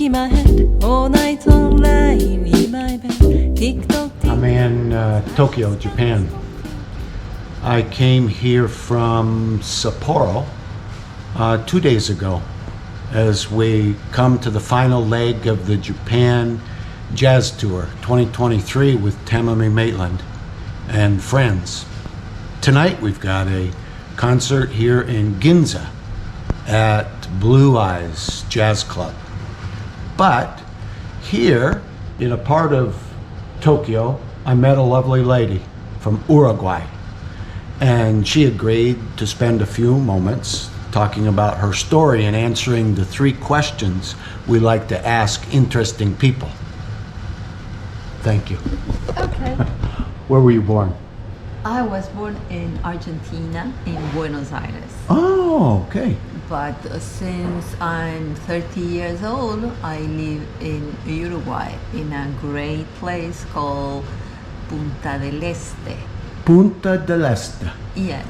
my head all night long, lying in my bed. Tick-tock, I'm in Tokyo, Japan. I came here from Sapporo 2 days ago as we come to the final leg of the Japan Jazz Tour 2023 with Tamami Maitland and friends. Tonight we've got a concert here in Ginza at Blue Eyes Jazz Club. But here in a part of Tokyo, I met a lovely lady from Uruguay, and she agreed to spend a few moments talking about her story and answering the 3 questions we like to ask interesting people. Thank you. Okay. Where were you born? I was born in Argentina, in Buenos Aires. Oh, okay. But since I'm 30 years old, I live in Uruguay, in a great place called Punta del Este. Punta del Este. Yes.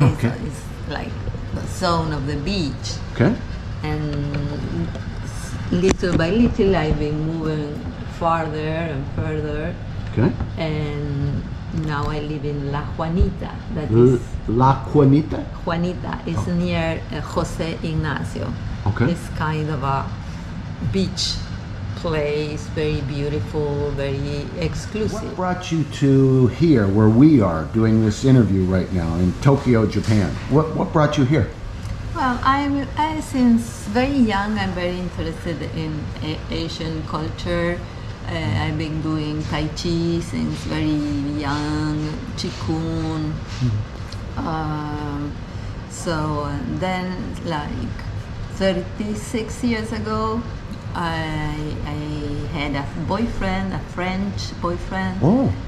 Okay. It's like the zone of the beach. Okay. And little by little, I've been moving farther and further. Okay. And now I live in La Juanita. That is La Juanita? Juanita is near Jose Ignacio. Okay. It's kind of a beach place, very beautiful, very exclusive. What brought you to here, where we are doing this interview right now in Tokyo, Japan? What brought you here? Well, since very young, I'm very interested in Asian culture. I've been doing Tai Chi since very young, Qigong. So then, like 36 years ago, I had a boyfriend, a French boyfriend,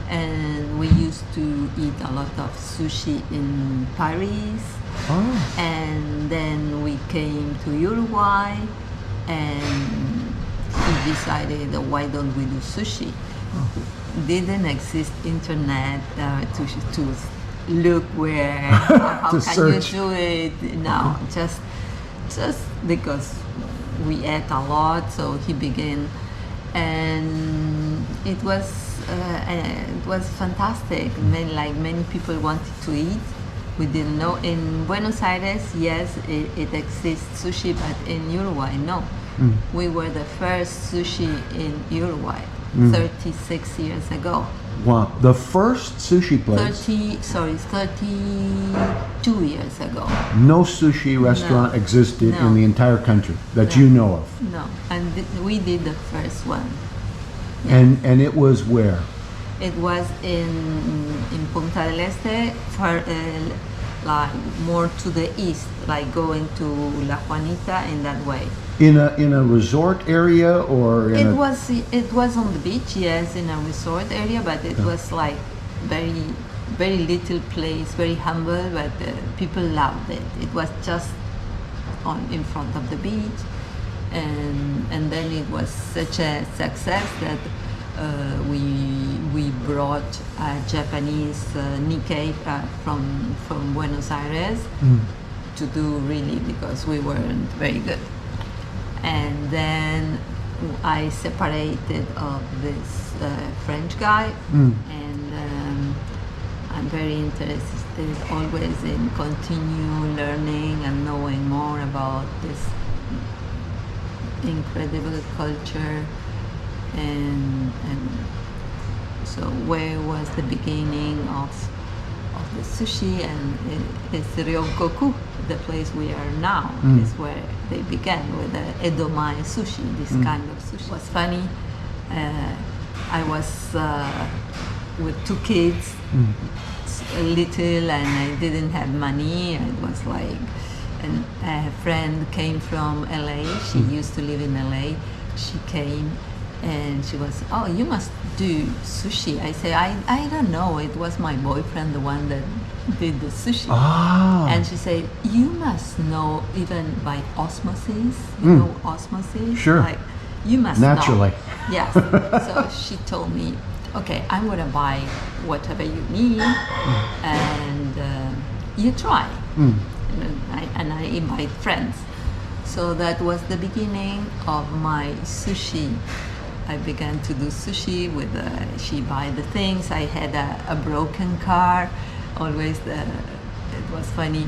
and we used to eat a lot of sushi in Paris. And then we came to Uruguay, and he decided, why don't we do sushi? Didn't exist internet to look where, how To can search. you do it? No, just because we ate a lot, so he began, and it was fantastic. Many people wanted to eat. We didn't know. In Buenos Aires, yes, it exists sushi, but in Uruguay, no. We were the first sushi in Uruguay 36 years ago. Wow, the first sushi place. 32 years ago. No sushi restaurant existed in the entire country that you know of. No, and we did the first one. And it was where? It was in Punta del Este, like more to the east, like going to La Juanita in that way. In a resort area or It was on the beach, yes, in a resort area, but it was like very little place, very humble, but people loved it. It was just in front of the beach, and then it was such a success that we brought a Japanese Nikkei from Buenos Aires to do, really, because we weren't very good. And then I separated of this French guy, and I'm very interested always in continue learning and knowing more about this incredible culture. And so where was the beginning of the sushi, and it's Ryokoku, the place we are now, is where they began with the Edomae sushi, this kind of sushi. It was funny, I was with 2 kids, little, and I didn't have money. It was like, and a friend came from LA, she used to live in LA, she came, and she was, oh, you must do sushi. I say, I don't know. It was my boyfriend, the one that did the sushi. And she said, you must know even by osmosis. You know osmosis? Sure. Like, you must naturally. know. Yes. So she told me, okay, I'm going to buy whatever you need, and you try. And I invite friends. So that was the beginning of my sushi. I began to do sushi with she buy the things. I had a broken car. Always it was funny.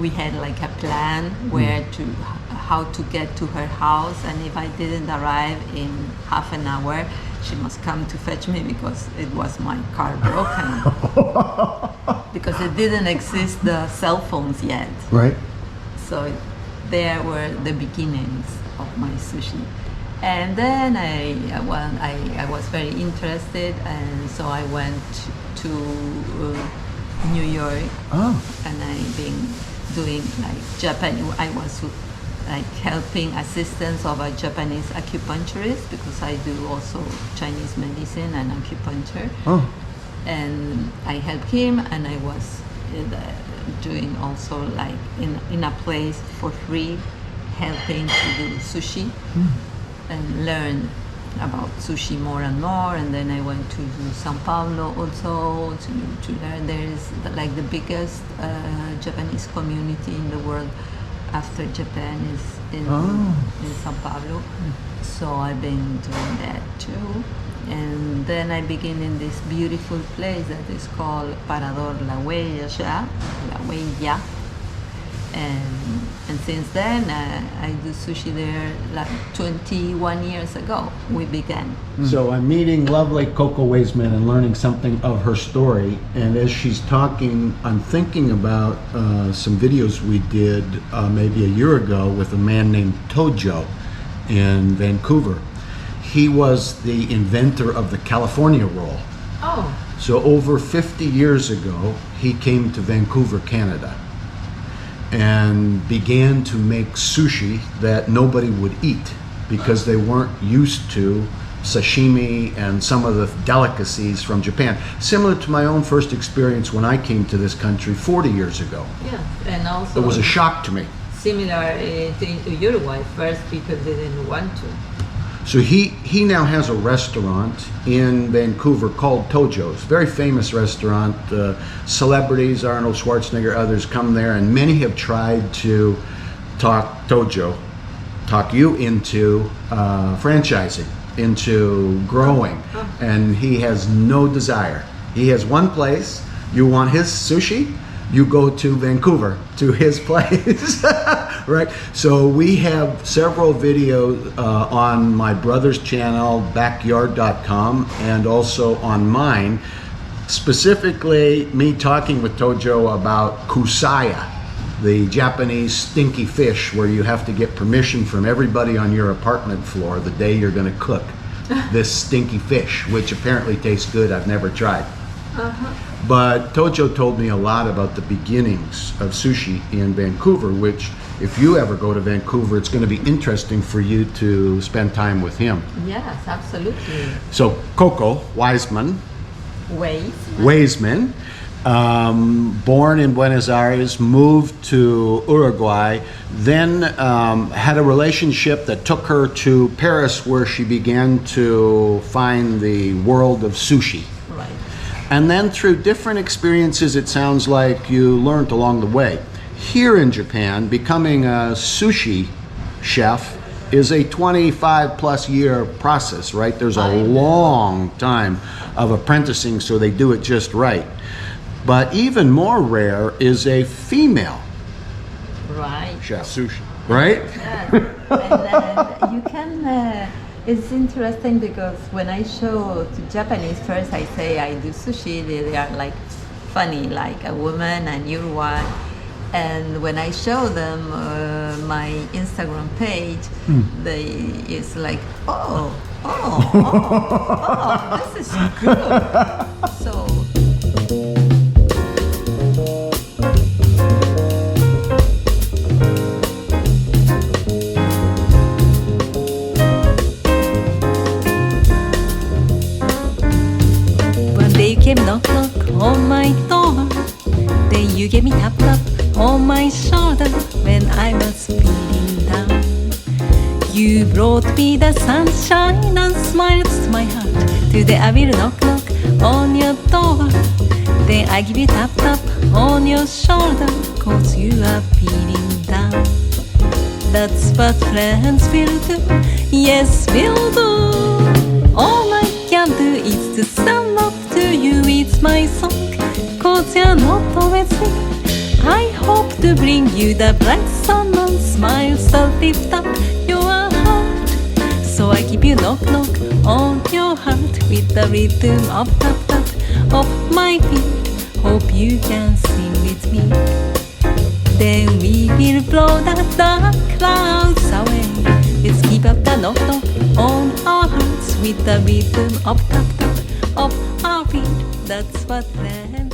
We had like a plan how to get to her house, and if I didn't arrive in half an hour, she must come to fetch me because it was my car broken. Because it didn't exist the cell phones yet. Right. So there were the beginnings of my sushi. And then I was very interested, and so I went to New York. Oh. And I've been doing like Japanese. I was like helping assistance of a Japanese acupuncturist because I do also Chinese medicine and acupuncture. Oh. And I helped him, and I was doing also like in a place for free, helping to do sushi. And learn about sushi more and more, and then I went to Sao Paulo also to learn. There is like the biggest Japanese community in the world after Japan is in Sao Paulo. So I've been doing that too. And then I begin in this beautiful place that is called Parador La Huella. And since then, I do sushi there like 21 years ago. We began. So I'm meeting lovely Coco Weissmann and learning something of her story. And as she's talking, I'm thinking about some videos we did maybe a year ago with a man named Tojo in Vancouver. He was the inventor of the California roll. Oh. So over 50 years ago, he came to Vancouver, Canada, and began to make sushi that nobody would eat because they weren't used to sashimi and some of the delicacies from Japan. Similar to my own first experience when I came to this country 40 years ago. Yeah, and also It was a shock to me. similar to Uruguay. First, people didn't want to. So he now has a restaurant in Vancouver called Tojo's, very famous restaurant. Celebrities, Arnold Schwarzenegger, others come there, and many have tried to talk you into franchising, into growing, and he has no desire. He has one place. You want his sushi? You go to Vancouver to his place. Right? So we have several videos on my brother's channel, backyard.com, and also on mine, specifically me talking with Tojo about kusaya, the Japanese stinky fish where you have to get permission from everybody on your apartment floor the day you're going to cook this stinky fish, which apparently tastes good. I've never tried. But Tojo told me a lot about the beginnings of sushi in Vancouver, which if you ever go to Vancouver, it's going to be interesting for you to spend time with him. Yes, absolutely. So Coco Weissmann, born in Buenos Aires, moved to Uruguay, then had a relationship that took her to Paris, where she began to find the world of sushi. Right. And then through different experiences, it sounds like you learned along the way. Here in Japan, becoming a sushi chef is a 25 plus year process, right? There's a long time of apprenticing, so they do it just right. But even more rare is a female chef sushi, right? Yes. And you can, it's interesting because when I show to Japanese, first I say I do sushi, they are like funny, like a woman and Uruguay. And when I show them my Instagram page, it's like, this is good. So. One day you came knock knock on my door. Then you gave me tap tap on my shoulder when I was feeling down. You brought me the sunshine and smiled to my heart. Today I will knock knock on your door. Then I give you tap tap on your shoulder, 'cause you are feeling down. That's what friends will do. Yes, will do. All I can do is to stand up to you. It's my song, 'cause you're not always here. I hope to bring you the bright sun and smiles that lift up your heart. So I keep you knock knock on your heart with the rhythm of tap tap of my feet. Hope you can sing with me. Then we will blow the dark clouds away. Let's keep up the knock knock on our hearts with the rhythm of tap tap of our feet. That's what friends